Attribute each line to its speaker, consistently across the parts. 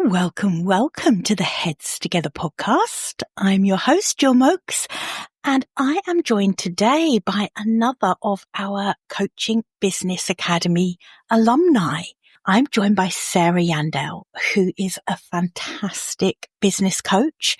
Speaker 1: Welcome to the Heads Together podcast. I'm your host, Jill Mokes, and I am joined today by another of our Coaching Business Academy alumni. I'm joined by Sarah Yandel, who is a fantastic business coach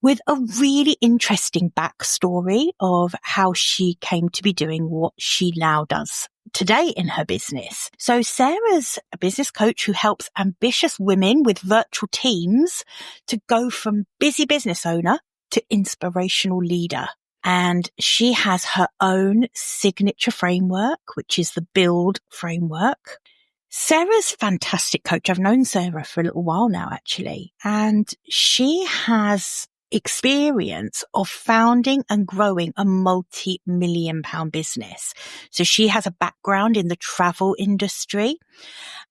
Speaker 1: with a really interesting backstory of how she came to be doing what she now does today in her business. So Sarah's a business coach who helps ambitious women with virtual teams to go from busy business owner to inspirational leader. And she has her own signature framework, which is the B.U.I.L.D Framework. Sarah's a fantastic coach. I've known Sarah for a little while now, actually, and she has experience of founding and growing a multi-million pound business. So she has a background in the travel industry.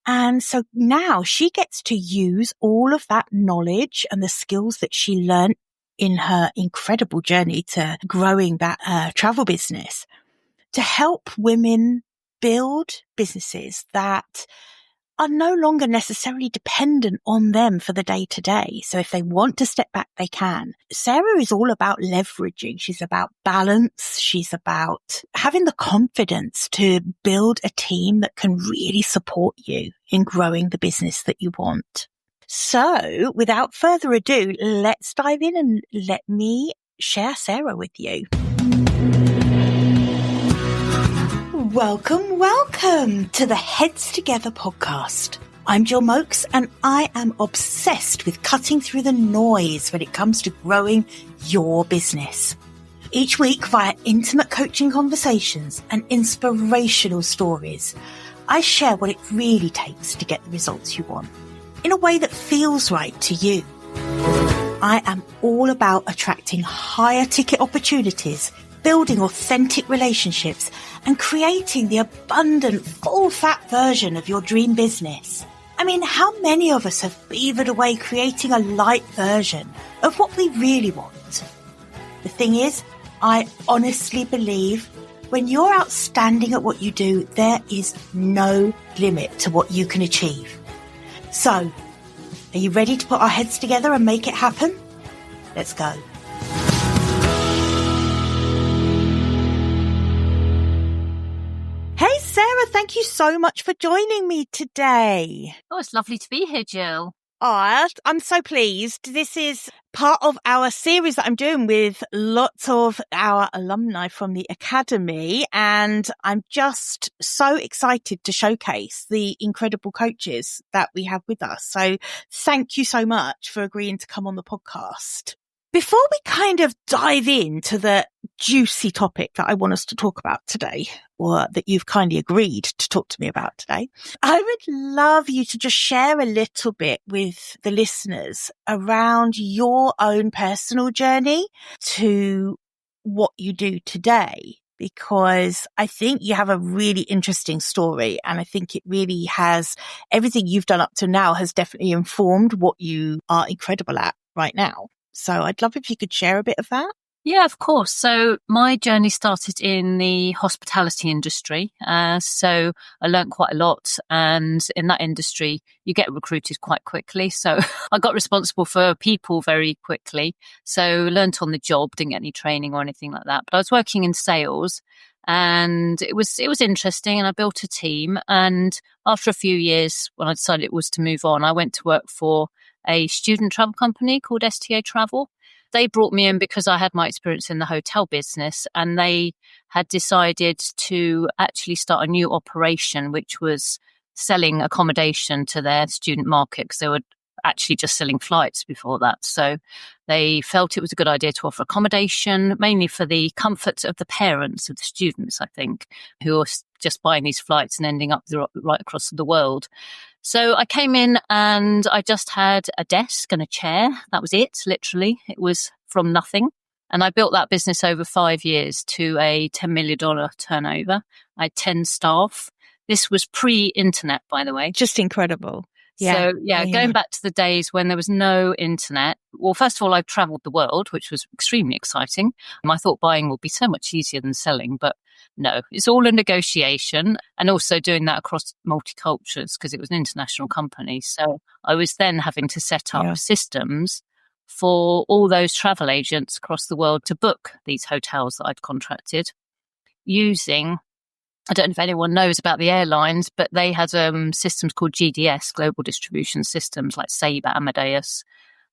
Speaker 1: And so now she gets to use all of that knowledge and the skills that she learned in her incredible journey to growing that travel business to help women build businesses that are no longer necessarily dependent on them for the day to day. So if they want to step back, they can. Sarah is all about leveraging. She's about balance. She's about having the confidence to build a team that can really support you in growing the business that you want. So without further ado, let's dive in and let me share Sarah with you. Welcome to the Heads Together podcast. I'm Jill Mokes and I am obsessed with cutting through the noise when it comes to growing your business. Each week via intimate coaching conversations and inspirational stories, I share what it really takes to get the results you want in a way that feels right to you. I am all about attracting higher ticket opportunities, building authentic relationships, and creating the abundant, full-fat version of your dream business. I mean, how many of us have beavered away creating a light version of what we really want? The thing is, I honestly believe when you're outstanding at what you do, there is no limit to what you can achieve. So, are you ready to put our heads together and make it happen? Let's go. Hey, Sarah, thank you so much for joining me today.
Speaker 2: Oh, it's lovely to be here, Jill.
Speaker 1: Oh, I'm so pleased. This is part of our series that I'm doing with lots of our alumni from the Academy. And I'm just so excited to showcase the incredible coaches that we have with us. So thank you so much for agreeing to come on the podcast. Before we kind of dive into the juicy topic that I want us to talk about today, or that you've kindly agreed to talk to me about today, I would love you to just share a little bit with the listeners around your own personal journey to what you do today, because I think you have a really interesting story. And I think it really has, everything you've done up to now has definitely informed what you are incredible at right now. So I'd love if you could share a bit of that.
Speaker 2: Yeah, of course. So my journey started in the hospitality industry. So I learned quite a lot. And in that industry, you get recruited quite quickly. So I got responsible for people very quickly. So learnt on the job, didn't get any training or anything like that. But I was working in sales and it was interesting. And I built a team. And after a few years, when I decided it was to move on, I went to work for a student travel company called STA Travel. They brought me in because I had my experience in the hotel business, and they had decided to actually start a new operation, which was selling accommodation to their student market, because they were actually just selling flights before that. So they felt it was a good idea to offer accommodation, mainly for the comfort of the parents of the students, I think, who are just buying these flights and ending up right across the world. So I came in and I just had a desk and a chair. That was it, literally. It was from nothing. And I built that business over 5 years to a $10 million turnover. I had 10 staff. This was pre-internet, by the way.
Speaker 1: Just incredible.
Speaker 2: So, going back to the days when there was no internet. Well, first of all, I've traveled the world, which was extremely exciting. I thought buying would be so much easier than selling, but No, it's all a negotiation, and also doing that across multi-cultures because it was an international company. So I was then having to set up systems for all those travel agents across the world to book these hotels that I'd contracted using, I don't know if anyone knows about the airlines, but they had systems called GDS, Global Distribution Systems, like Sabre, Amadeus.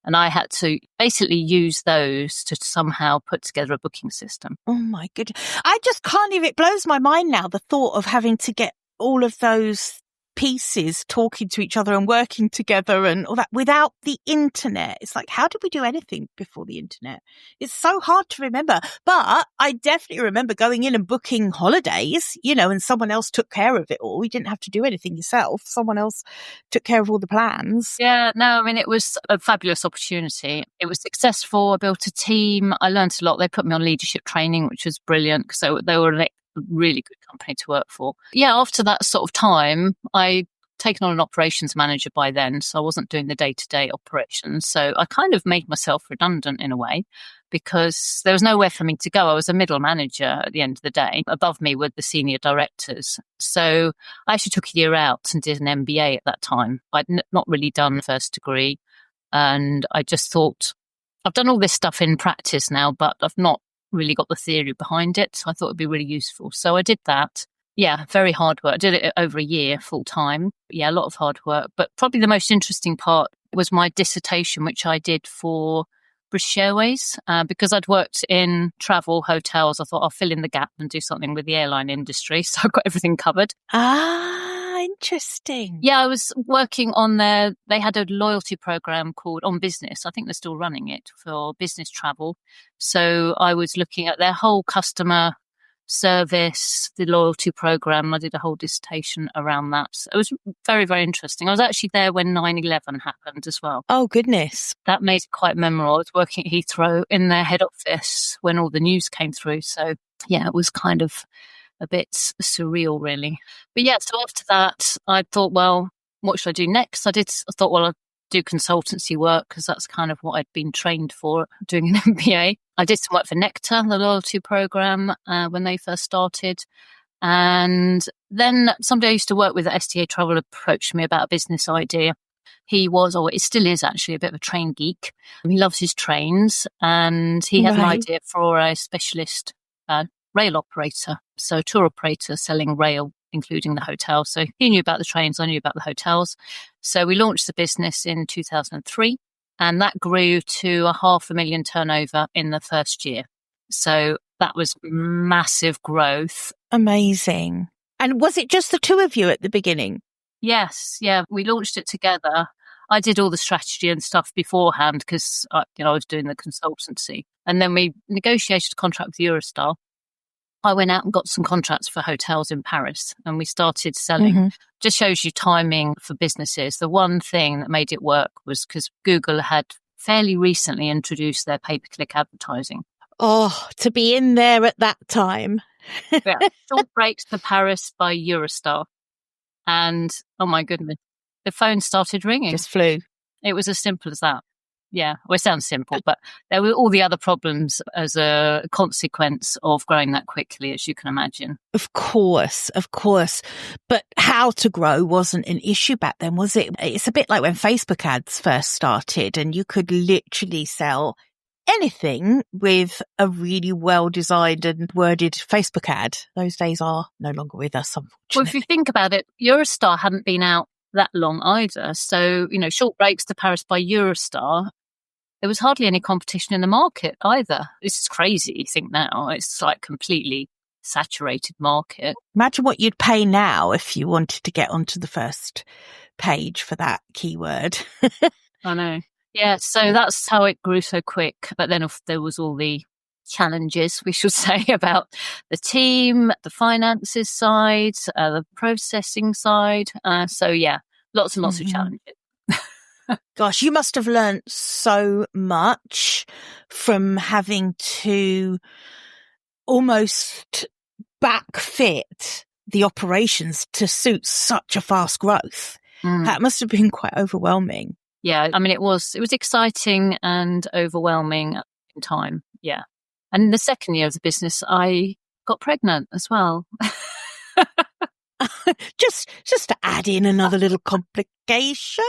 Speaker 2: And I had to basically use those to somehow put together a booking system.
Speaker 1: Oh my goodness. I just can't even, it blows my mind now, the thought of having to get all of those pieces talking to each other and working together and all that without the internet. It's like, how did we do anything before the internet? It's so hard to remember. But I definitely remember going in and booking holidays, and someone else took care of it all. You didn't have to do anything yourself. Someone else took care of all the plans.
Speaker 2: Yeah, no, I mean, it was a fabulous opportunity. It was successful. I built a team. I learned a lot. They put me on leadership training, which was brilliant because they were a really good company to work for. Yeah, after that sort of time, I'd taken on an operations manager by then, so I wasn't doing the day-to-day operations. So I kind of made myself redundant in a way because there was nowhere for me to go. I was a middle manager at the end of the day. Above me were the senior directors. So I actually took a year out and did an MBA at that time. I'd not really done first degree. And I just thought, I've done all this stuff in practice now, but I've not really got the theory behind it. So I thought it'd be really useful. So I did that. Yeah, very hard work. I did it over a year full time. Yeah, a lot of hard work. But probably the most interesting part was my dissertation, which I did for British Airways. Because I'd worked in travel, hotels, I thought I'll fill in the gap and do something with the airline industry. So I've got everything covered.
Speaker 1: Interesting.
Speaker 2: Yeah, I was working on they had a loyalty program called On Business. I think they're still running it for business travel. So I was looking at their whole customer service, the loyalty program. I did a whole dissertation around that. So it was very, very interesting. I was actually there when 9/11 happened as well.
Speaker 1: Oh, goodness.
Speaker 2: That made it quite memorable. I was working at Heathrow in their head office when all the news came through. So yeah, it was kind of a bit surreal, really. But yeah, so after that, I thought, well, what should I do next? I thought, well, I'd do consultancy work because that's kind of what I'd been trained for doing an MBA. I did some work for Nectar, the loyalty program, when they first started. And then somebody I used to work with at STA Travel approached me about a business idea. He was, or it still is actually, a bit of a train geek. He loves his trains and he had an idea for a specialist rail operator, so tour operator selling rail, including the hotel. So he knew about the trains, I knew about the hotels. So we launched the business in 2003, and that grew to a 500,000 turnover in the first year. So that was massive growth.
Speaker 1: Amazing. And was it just the two of you at the beginning?
Speaker 2: Yes, yeah, we launched it together. I did all the strategy and stuff beforehand because I was doing the consultancy, and then we negotiated a contract with Eurostar. I went out and got some contracts for hotels in Paris and we started selling. Mm-hmm. Just shows you timing for businesses. The one thing that made it work was because Google had fairly recently introduced their pay-per-click advertising.
Speaker 1: Oh, to be in there at that time.
Speaker 2: Yeah. Short breaks to Paris by Eurostar. And oh my goodness, the phone started ringing.
Speaker 1: Just flew.
Speaker 2: It was as simple as that. Yeah, well, it sounds simple, but there were all the other problems as a consequence of growing that quickly, as you can imagine.
Speaker 1: Of course. But how to grow wasn't an issue back then, was it? It's a bit like when Facebook ads first started and you could literally sell anything with a really well-designed and worded Facebook ad. Those days are no longer with us, unfortunately.
Speaker 2: Well, if you think about it, Eurostar hadn't been out that long either. So, short breaks to Paris by Eurostar, there was hardly any competition in the market either. This is crazy, you think now. It's like completely saturated market.
Speaker 1: Imagine what you'd pay now if you wanted to get onto the first page for that keyword.
Speaker 2: I know. Yeah, so that's how it grew so quick. But then there was all the challenges, we should say, about the team, the finances side, the processing side. So yeah, lots and lots of challenges.
Speaker 1: Gosh, you must have learned so much from having to almost backfit the operations to suit such a fast growth. That must have been quite overwhelming.
Speaker 2: Yeah, I mean, it was exciting and overwhelming in time. Yeah. And in the second year of the business, I got pregnant as well.
Speaker 1: just to add in another little complication.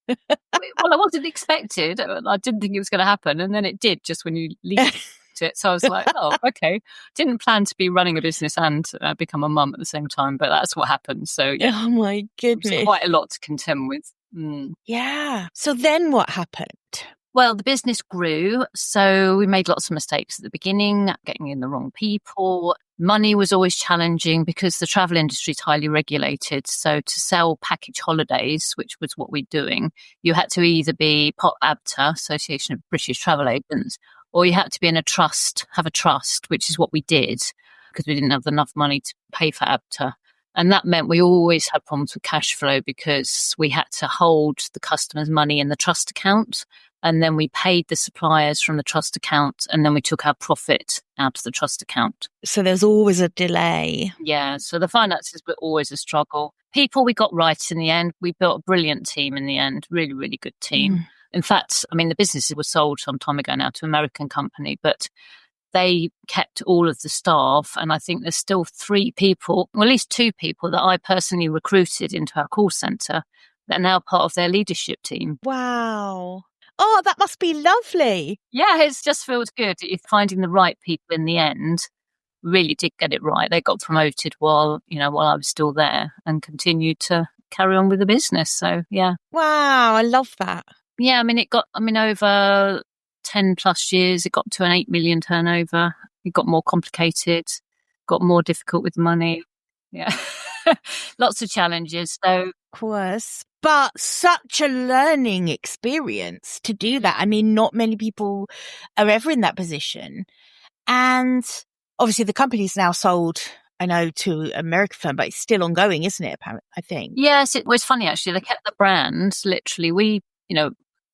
Speaker 2: Well, I wasn't expected. I didn't think it was going to happen. And then it did just when you least it. So I was like, oh, okay. Didn't plan to be running a business and become a mum at the same time, but that's what happened. So yeah.
Speaker 1: Oh my goodness.
Speaker 2: It was quite a lot to contend with.
Speaker 1: Yeah. So then what happened?
Speaker 2: Well, the business grew. So we made lots of mistakes at the beginning, getting in the wrong people. Money was always challenging because the travel industry is highly regulated. So to sell package holidays, which was what we're doing, you had to either be part ABTA, Association of British Travel Agents, or you had to be in have a trust, which is what we did because we didn't have enough money to pay for ABTA. And that meant we always had problems with cash flow because we had to hold the customer's money in the trust account. And then we paid the suppliers from the trust account, and then we took our profit out of the trust account.
Speaker 1: So there's always a delay.
Speaker 2: Yeah, so the finances were always a struggle. People we got right in the end. We built a brilliant team in the end, really, really good team. In fact, I mean, the businesses were sold some time ago now to an American company, but they kept all of the staff. And I think there's still 3 people, or at least 2 people that I personally recruited into our call centre that are now part of their leadership team.
Speaker 1: Wow. Oh, that must be lovely.
Speaker 2: Yeah, it just feels good. Finding the right people in the end really did get it right. They got promoted while I was still there and continued to carry on with the business. So, yeah.
Speaker 1: Wow, I love that.
Speaker 2: Yeah, I mean, over 10 plus years, it got to an 8 million turnover. It got more complicated, got more difficult with money. Yeah. Lots of challenges. So,
Speaker 1: of course. But such a learning experience to do that. I mean, not many people are ever in that position. And obviously the company's now sold, I know, to an American firm, but it's still ongoing, isn't it? I think.
Speaker 2: Yes, it was funny, actually. They kept the brand. Literally,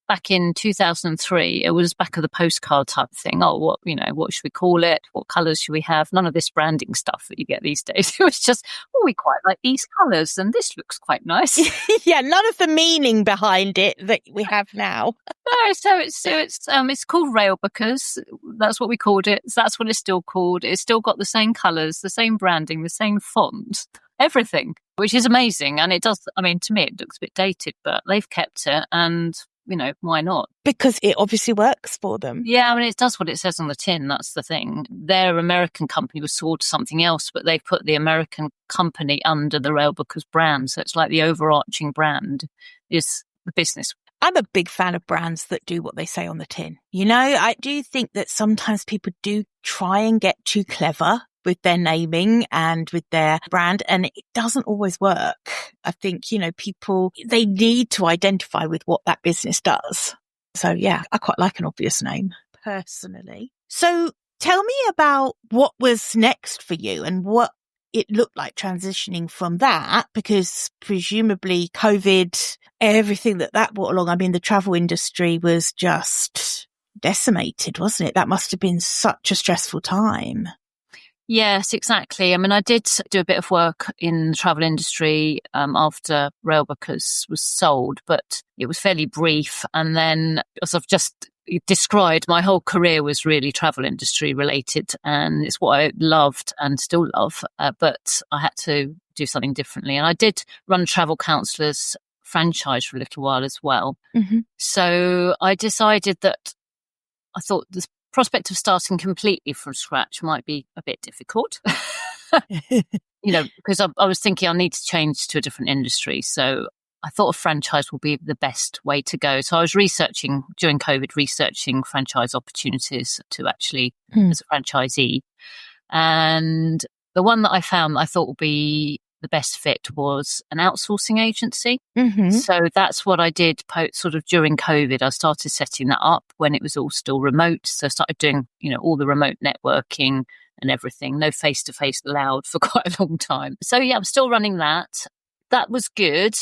Speaker 2: back in 2003, it was back of the postcard type thing. Oh, what should we call it? What colours should we have? None of this branding stuff that you get these days. It was just, we quite like these colours and this looks quite nice.
Speaker 1: Yeah, none of the meaning behind it that we have now.
Speaker 2: No, so it's called Rail because that's what we called it. So that's what it's still called. It's still got the same colours, the same branding, the same font, everything, which is amazing. And it does, I mean, to me, it looks a bit dated, but they've kept it and why not?
Speaker 1: Because it obviously works for them.
Speaker 2: Yeah, I mean, it does what it says on the tin. That's the thing. Their American company was sold to something else, but they've put the American company under the Railbookers brand. So it's like the overarching brand is the business.
Speaker 1: I'm a big fan of brands that do what they say on the tin. I do think that sometimes people do try and get too clever with their naming and with their brand, and it doesn't always work. I think, people, they need to identify with what that business does. So yeah, I quite like an obvious name personally. So tell me about what was next for you and what it looked like transitioning from that, because presumably COVID, everything that brought along, I mean, the travel industry was just decimated, wasn't it? That must have been such a stressful time.
Speaker 2: Yes, exactly. I mean, I did do a bit of work in the travel industry after Railbookers was sold, but it was fairly brief. And then, as I've just described, my whole career was really travel industry related, and it's what I loved and still love. But I had to do something differently. And I did run Travel Counsellors franchise for a little while as well.
Speaker 1: Mm-hmm.
Speaker 2: So I decided that I thought the prospect of starting completely from scratch might be a bit difficult, because I was thinking I need to change to a different industry. So I thought a franchise would be the best way to go. So I was during COVID, researching franchise opportunities to actually as a franchisee. And the one that I found that I thought would be the best fit was an outsourcing agency.
Speaker 1: Mm-hmm.
Speaker 2: So that's what I did sort of during COVID. I started setting that up when it was all still remote. So I started doing, all the remote networking and everything. No face-to-face allowed for quite a long time. So yeah, I'm still running that. That was good.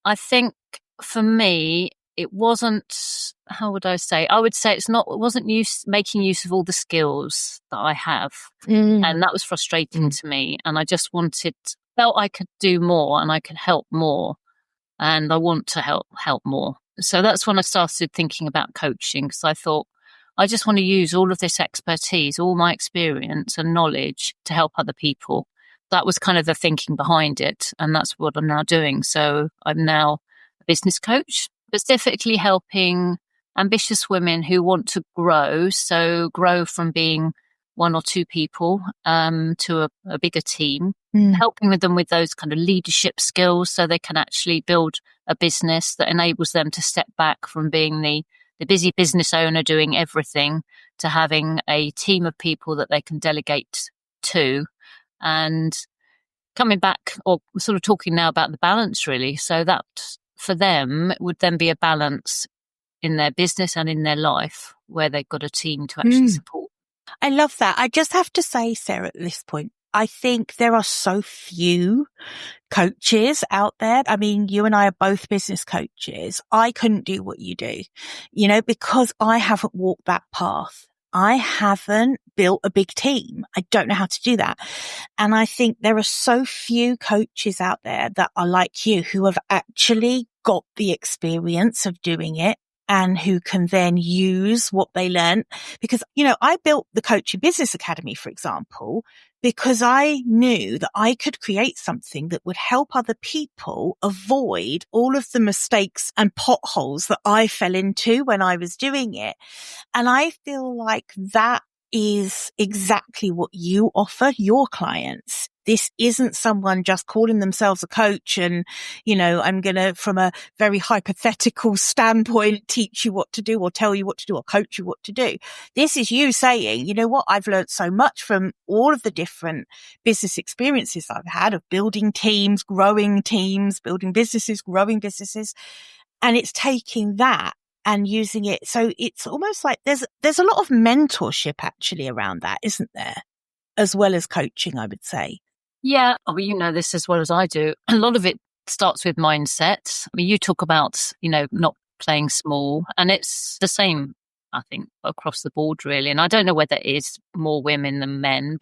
Speaker 2: I think for me, it wasn't, how would I say? I would say it wasn't making use of all the skills that I have. And that was frustrating to me. And I just felt I could do more and I could help more. And I want to help more. So that's when I started thinking about coaching, because I thought I just want to use all of this expertise, all my experience and knowledge to help other people. That was kind of the thinking behind it. And that's what I'm now doing. So I'm now a business coach, specifically helping ambitious women who want to grow. So grow from being one or two people to a bigger team, helping with them with those kind of leadership skills so they can actually build a business that enables them to step back from being the busy business owner doing everything to having a team of people that they can delegate to. And coming back, or sort of talking now about the balance, really. So that for them would then be a balance in their business and in their life where they've got a team to actually support.
Speaker 1: I love that. I just have to say, Sarah, at this point, I think there are so few coaches out there. I mean, you and I are both business coaches. I couldn't do what you do, because I haven't walked that path. I haven't built a big team. I don't know how to do that. And I think there are so few coaches out there that are like you who have actually got the experience of doing it and who can then use what they learned. Because, I built the Coaching Business Academy, for example, because I knew that I could create something that would help other people avoid all of the mistakes and potholes that I fell into when I was doing it. And I feel like that is exactly what you offer your clients. This isn't someone just calling themselves a coach and, I'm going to, from a very hypothetical standpoint, teach you what to do or tell you what to do or coach you what to do. This is you saying, you know what, I've learned so much from all of the different business experiences I've had of building teams, building businesses, growing businesses. And it's taking that and using it. So it's almost like there's a lot of mentorship actually around that, isn't there? As well as coaching, I would say.
Speaker 2: Yeah. Well, you know this as well as I do. A lot of it starts with mindset. I mean, you talk about, not playing small, and it's the same, I think, across the board, really. And I don't know whether it is more women than men,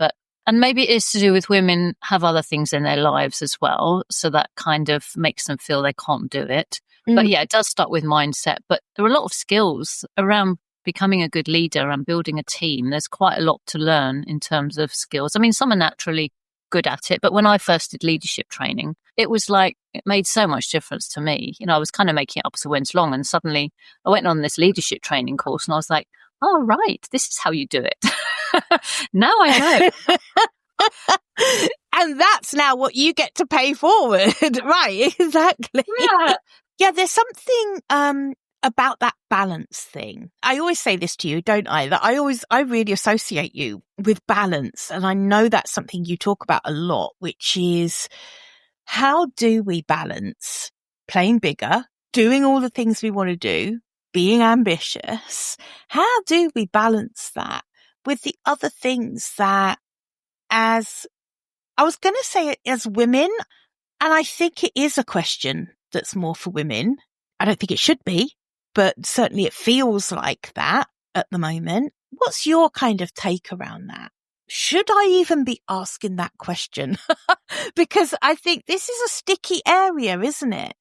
Speaker 2: and maybe it is to do with women have other things in their lives as well. So that kind of makes them feel they can't do it. But yeah, it does start with mindset. But there are a lot of skills around becoming a good leader and building a team. There's quite a lot to learn in terms of skills. I mean, some are naturally good at it. But when I first did leadership training, it was like, it made so much difference to me. I was kind of making it up as I went along. And suddenly I went on this leadership training course and I was like, oh, right, this is how you do it. Now I know.
Speaker 1: And that's now what you get to pay forward. Right, exactly.
Speaker 2: Yeah.
Speaker 1: Yeah, there's something about that balance thing. I always say this to you, don't I? That I really associate you with balance. And I know that's something you talk about a lot, which is how do we balance playing bigger, doing all the things we want to do, being ambitious? How do we balance that with the other things that I was going to say it as women, and I think it is a question that's more for women. I don't think it should be, but certainly it feels like that at the moment. What's your kind of take around that? Should I even be asking that question? Because I think this is a sticky area, isn't it?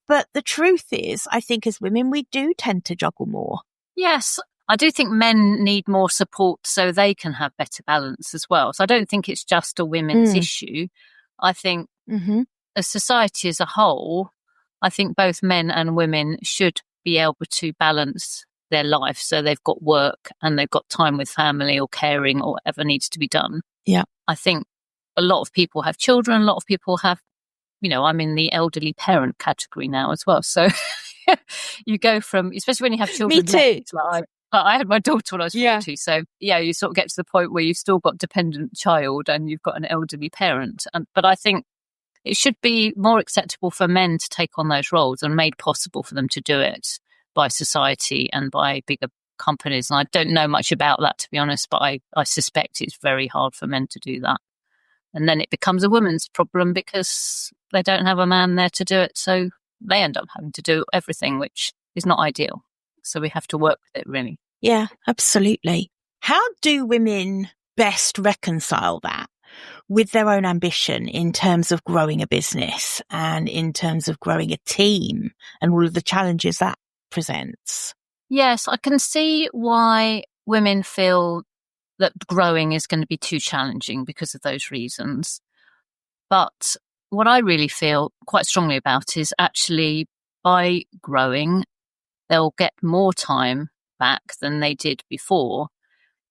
Speaker 1: But the truth is, I think as women, we do tend to juggle more.
Speaker 2: Yes. I do think men need more support so they can have better balance as well. So I don't think it's just a women's issue. I think as society as a whole, I think both men and women should be able to balance their life. So they've got work and they've got time with family or caring or whatever needs to be done.
Speaker 1: Yeah.
Speaker 2: I think a lot of people have children. A lot of people have, I'm in the elderly parent category now as well. So you go from, especially when you have children.
Speaker 1: Me too.
Speaker 2: I had my daughter when I was 40.
Speaker 1: Yeah.
Speaker 2: So yeah, you sort of get to the point where you've still got dependent child and you've got an elderly parent. But I think it should be more acceptable for men to take on those roles and made possible for them to do it by society and by bigger companies. And I don't know much about that, to be honest, but I suspect it's very hard for men to do that. And then it becomes a woman's problem because they don't have a man there to do it. So they end up having to do everything, which is not ideal. So we have to work with it, really.
Speaker 1: Yeah, absolutely. How do women best reconcile that with their own ambition in terms of growing a business and in terms of growing a team and all of the challenges that presents?
Speaker 2: Yes, I can see why women feel that growing is going to be too challenging because of those reasons. But what I really feel quite strongly about is actually by growing, they'll get more time back than they did before.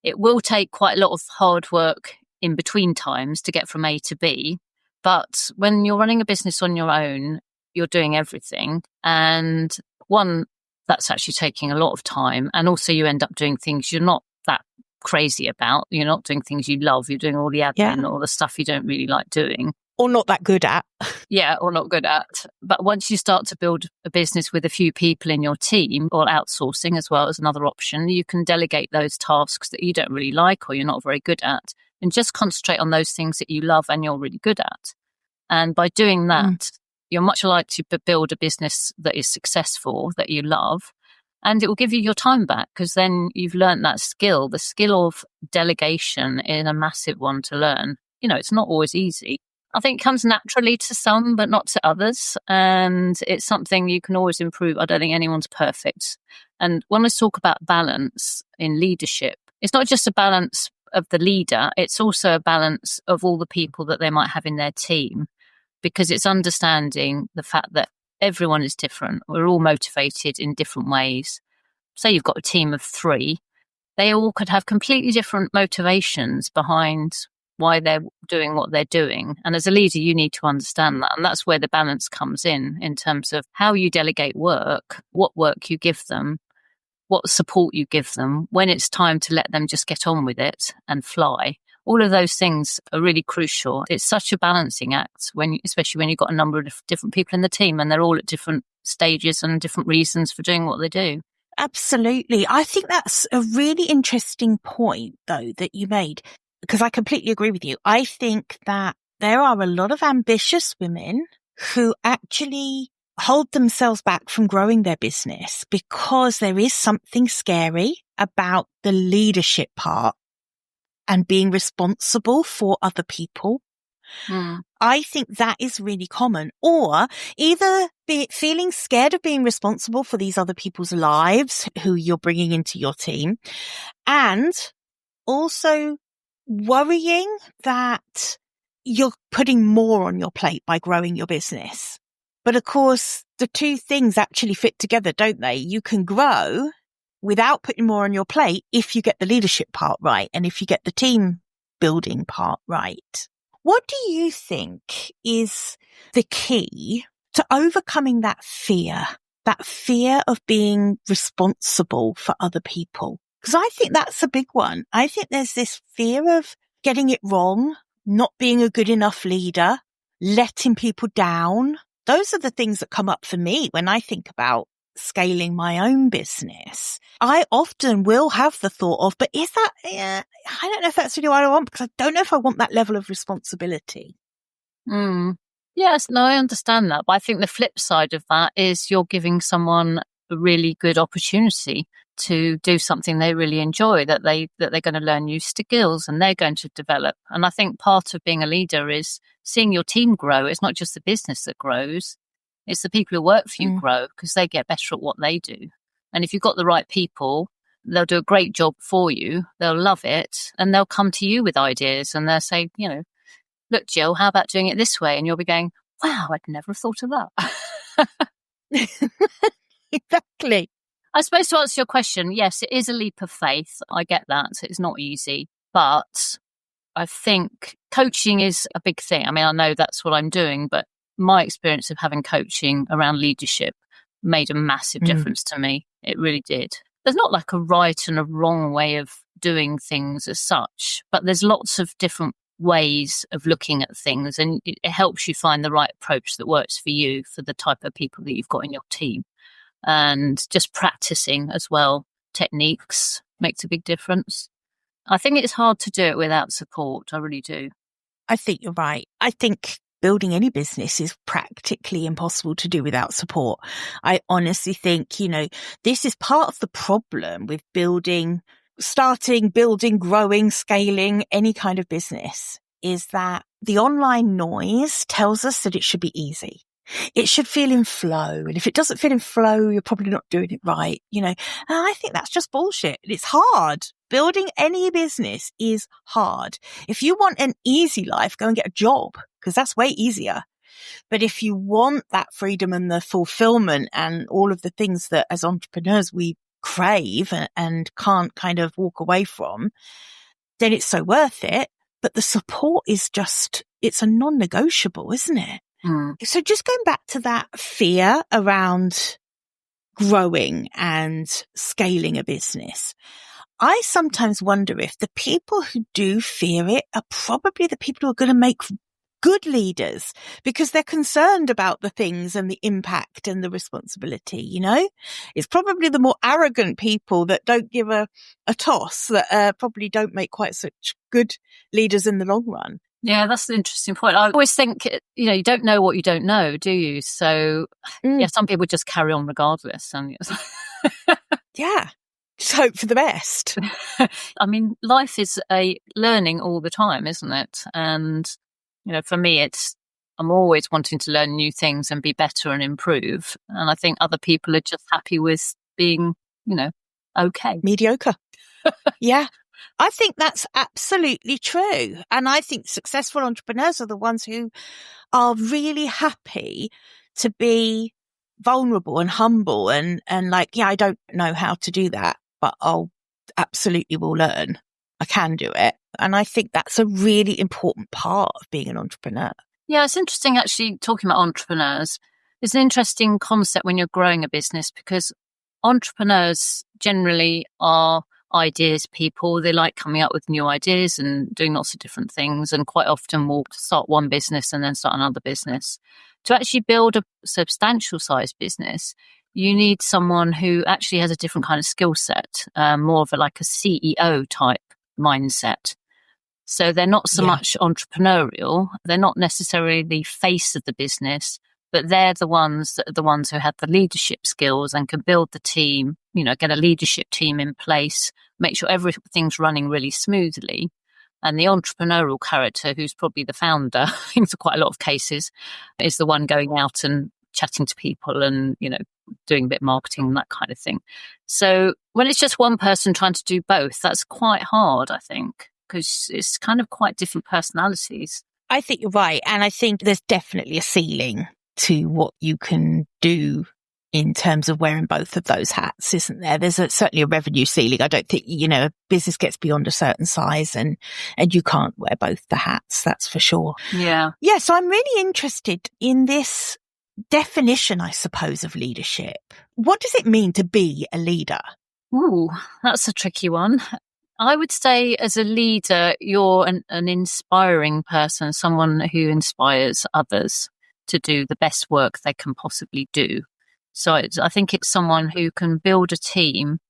Speaker 2: It will take quite a lot of hard work in between times to get from A to B. But when you're running a business on your own, you're doing everything. And one, that's actually taking a lot of time. And also you end up doing things you're not that crazy about. You're not doing things you love. You're doing all the admin or the stuff you don't really like doing.
Speaker 1: Or not that good at.
Speaker 2: Yeah, or not good at. But once you start to build a business with a few people in your team, or outsourcing as well as another option, you can delegate those tasks that you don't really like or you're not very good at and just concentrate on those things that you love and you're really good at. And by doing that, you're much likely to build a business that is successful, that you love, and it will give you your time back because then you've learned that skill. The skill of delegation is a massive one to learn. You know, it's not always easy. I think it comes naturally to some, but not to others. And it's something you can always improve. I don't think anyone's perfect. And when I talk about balance in leadership, it's not just a balance of the leader. It's also a balance of all the people that they might have in their team, because it's understanding the fact that everyone is different. We're all motivated in different ways. Say you've got a team of 3. They all could have completely different motivations behind why they're doing what they're doing. And as a leader, you need to understand that. And that's where the balance comes in terms of how you delegate work, what work you give them, what support you give them, when it's time to let them just get on with it and fly. All of those things are really crucial. It's such a balancing act, especially when you've got a number of different people in the team and they're all at different stages and different reasons for doing what they do.
Speaker 1: Absolutely. I think that's a really interesting point, though, that you made, because I completely agree with you. I think that there are a lot of ambitious women who actually hold themselves back from growing their business because there is something scary about the leadership part and being responsible for other people. I think that is really common. Or either feeling scared of being responsible for these other people's lives who you're bringing into your team, and also worrying that you're putting more on your plate by growing your business. But of course, the two things actually fit together, don't they? You can grow without putting more on your plate if you get the leadership part right and if you get the team building part right. What do you think is the key to overcoming that fear of being responsible for other people? Because I think that's a big one. I think there's this fear of getting it wrong, not being a good enough leader, letting people down. Those are the things that come up for me when I think about scaling my own business. I often will have the thought of, but is that, I don't know if that's really what I want, because I don't know if I want that level of responsibility.
Speaker 2: Yes, no, I understand that. But I think the flip side of that is you're giving someone a really good opportunity to do something they really enjoy, that they're going to learn new skills and they're going to develop. And I think part of being a leader is seeing your team grow. It's not just the business that grows. It's the people who work for you grow because they get better at what they do. And if you've got the right people, they'll do a great job for you. They'll love it. And they'll come to you with ideas and they'll say, look, Jill, how about doing it this way? And you'll be going, wow, I'd never have thought of that.
Speaker 1: Exactly.
Speaker 2: I suppose to answer your question, yes, it is a leap of faith. I get that. It's not easy. But I think coaching is a big thing. I mean, I know that's what I'm doing, but my experience of having coaching around leadership made a massive difference to me. It really did. There's not like a right and a wrong way of doing things as such, but there's lots of different ways of looking at things, and it helps you find the right approach that works for you, for the type of people that you've got in your team. And just practicing as well, techniques makes a big difference. I think it's hard to do it without support. I really do.
Speaker 1: I think you're right. I think building any business is practically impossible to do without support. I honestly think, this is part of the problem with starting, building, growing, scaling any kind of business, is that the online noise tells us that it should be easy. It should feel in flow. And if it doesn't feel in flow, you're probably not doing it right, And I think that's just bullshit. It's hard. Building any business is hard. If you want an easy life, go and get a job, because that's way easier. But if you want that freedom and the fulfillment and all of the things that as entrepreneurs we crave and can't kind of walk away from, then it's so worth it. But the support is it's a non-negotiable, isn't it? So just going back to that fear around growing and scaling a business, I sometimes wonder if the people who do fear it are probably the people who are going to make good leaders, because they're concerned about the things and the impact and the responsibility, It's probably the more arrogant people that don't give a toss that probably don't make quite such good leaders in the long run.
Speaker 2: Yeah, that's an interesting point. I always think, you don't know what you don't know, do you? So, some people just carry on regardless. And
Speaker 1: yeah, just hope for the best.
Speaker 2: I mean, life is a learning all the time, isn't it? And, for me, I'm always wanting to learn new things and be better and improve. And I think other people are just happy with being, okay.
Speaker 1: Mediocre. Yeah. I think that's absolutely true. And I think successful entrepreneurs are the ones who are really happy to be vulnerable and humble and like, I don't know how to do that, but I'll absolutely will learn. I can do it. And I think that's a really important part of being an entrepreneur.
Speaker 2: Yeah, it's interesting actually talking about entrepreneurs. It's an interesting concept when you're growing a business, because entrepreneurs generally are ideas people. They like coming up with new ideas and doing lots of different things, and quite often will start one business and then start another business. To actually build a substantial size business, you need someone who actually has a different kind of skill set, more of like a CEO type mindset. So they're not so much entrepreneurial. They're not necessarily the face of the business, but they're the ones who have the leadership skills and can build the team, get a leadership team in place, make sure everything's running really smoothly. And the entrepreneurial character, who's probably the founder in quite a lot of cases, is the one going out and chatting to people and, doing a bit of marketing and that kind of thing. So when it's just one person trying to do both, that's quite hard, I think, because it's kind of quite different personalities.
Speaker 1: I think you're right. And I think there's definitely a ceiling to what you can do in terms of wearing both of those hats, isn't there? There's certainly a revenue ceiling. I don't think, a business gets beyond a certain size and you can't wear both the hats. That's for sure.
Speaker 2: Yeah.
Speaker 1: Yeah. So I'm really interested in this definition, I suppose, of leadership. What does it mean to be a leader?
Speaker 2: Ooh, that's a tricky one. I would say as a leader, you're an inspiring person, someone who inspires others to do the best work they can possibly do. So I think it's someone who can build a team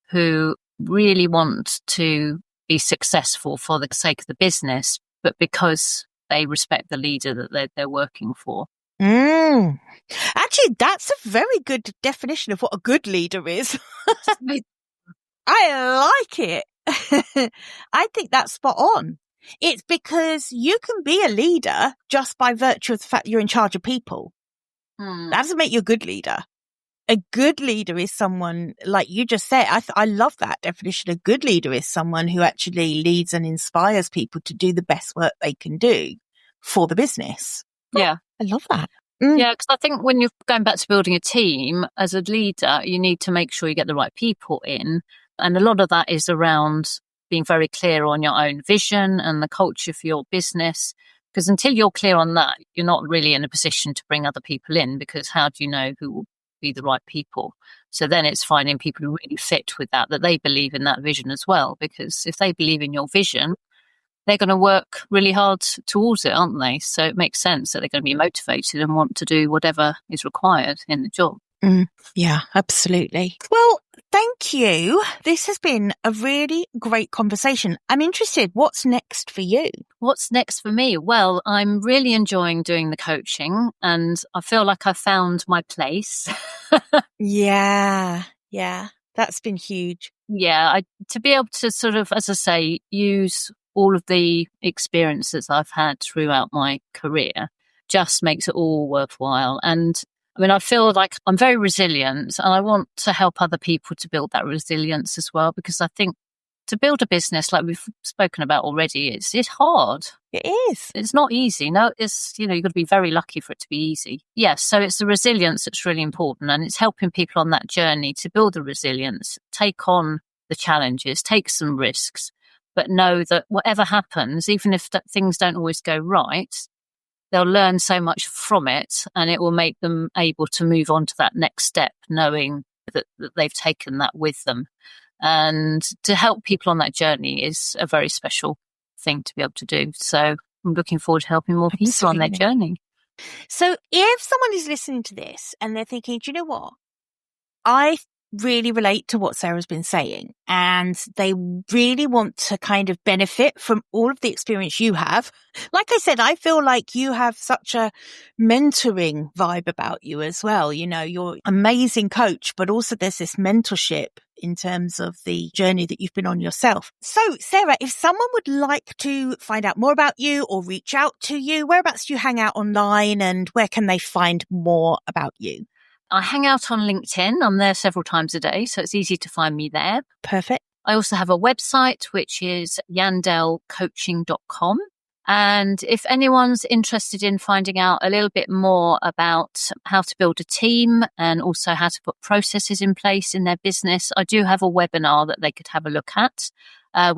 Speaker 2: who really want to be successful for the sake of the business, but because they respect the leader that they're working for.
Speaker 1: Actually, that's a very good definition of what a good leader is. I like it. I think that's spot on. It's because you can be a leader just by virtue of the fact you're in charge of people. That doesn't make you a good leader. A good leader is someone, like you just said, I love that definition. A good leader is someone who actually leads and inspires people to do the best work they can do for the business.
Speaker 2: Yeah.
Speaker 1: I love that.
Speaker 2: Yeah, because I think when you're going back to building a team, as a leader, you need to make sure you get the right people in. And a lot of that is around being very clear on your own vision and the culture for your business. Because until you're clear on that, you're not really in a position to bring other people in, because how do you know who will be the right people? So then it's finding people who really fit with that they believe in that vision as well. Because if they believe in your vision, they're going to work really hard towards it, aren't they? So it makes sense that they're going to be motivated and want to do whatever is required in the job.
Speaker 1: Yeah, absolutely. Well, thank you. This has been a really great conversation. I'm interested, what's next for you?
Speaker 2: What's next for me? Well, I'm really enjoying doing the coaching and I feel like I found my place.
Speaker 1: Yeah, that's been huge.
Speaker 2: Yeah, to be able to sort of, as I say, use all of the experiences I've had throughout my career just makes it all worthwhile. And I mean, I feel like I'm very resilient, and I want to help other people to build that resilience as well, because I think to build a business, like we've spoken about already, it's hard.
Speaker 1: It is.
Speaker 2: It's not easy. No, it's, you've got to be very lucky for it to be easy. Yes. So it's the resilience that's really important, and it's helping people on that journey to build the resilience, take on the challenges, take some risks, but know that whatever happens, even if things don't always go right, they'll learn so much from it, and it will make them able to move on to that next step, knowing that they've taken that with them. And to help people on that journey is a very special thing to be able to do. So I'm looking forward to helping more people on their journey.
Speaker 1: So if someone is listening to this and they're thinking, do you know what? I really relate to what Sarah's been saying, and they really want to kind of benefit from all of the experience you have. Like I said, I feel like you have such a mentoring vibe about you as well. You're an amazing coach, but also there's this mentorship in terms of the journey that you've been on yourself. So Sarah, if someone would like to find out more about you or reach out to you, whereabouts do you hang out online, and where can they find more about you?
Speaker 2: I hang out on LinkedIn. I'm there several times a day, so it's easy to find me there.
Speaker 1: Perfect.
Speaker 2: I also have a website, which is yandellcoaching.com. And if anyone's interested in finding out a little bit more about how to build a team and also how to put processes in place in their business, I do have a webinar that they could have a look at,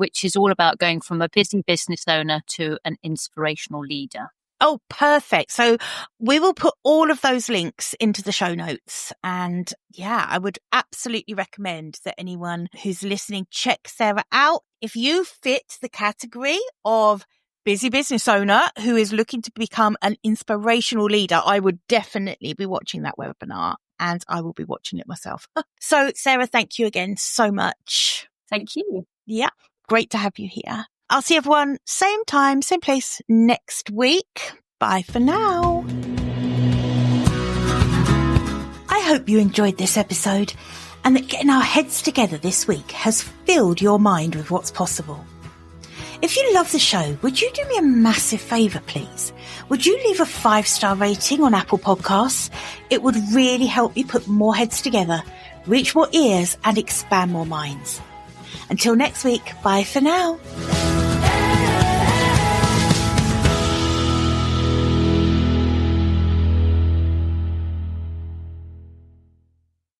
Speaker 2: which is all about going from a busy business owner to an inspirational leader.
Speaker 1: Oh, perfect. So we will put all of those links into the show notes. And yeah, I would absolutely recommend that anyone who's listening check Sarah out. If you fit the category of busy business owner who is looking to become an inspirational leader, I would definitely be watching that webinar, and I will be watching it myself. So Sarah, thank you again so much.
Speaker 2: Thank you.
Speaker 1: Yeah, great to have you here. I'll see everyone same time, same place next week. Bye for now. I hope you enjoyed this episode, and that getting our heads together this week has filled your mind with what's possible. If you love the show, would you do me a massive favour, please? Would you leave a 5-star rating on Apple Podcasts? It would really help me put more heads together, reach more ears, and expand more minds. Until next week, bye for now.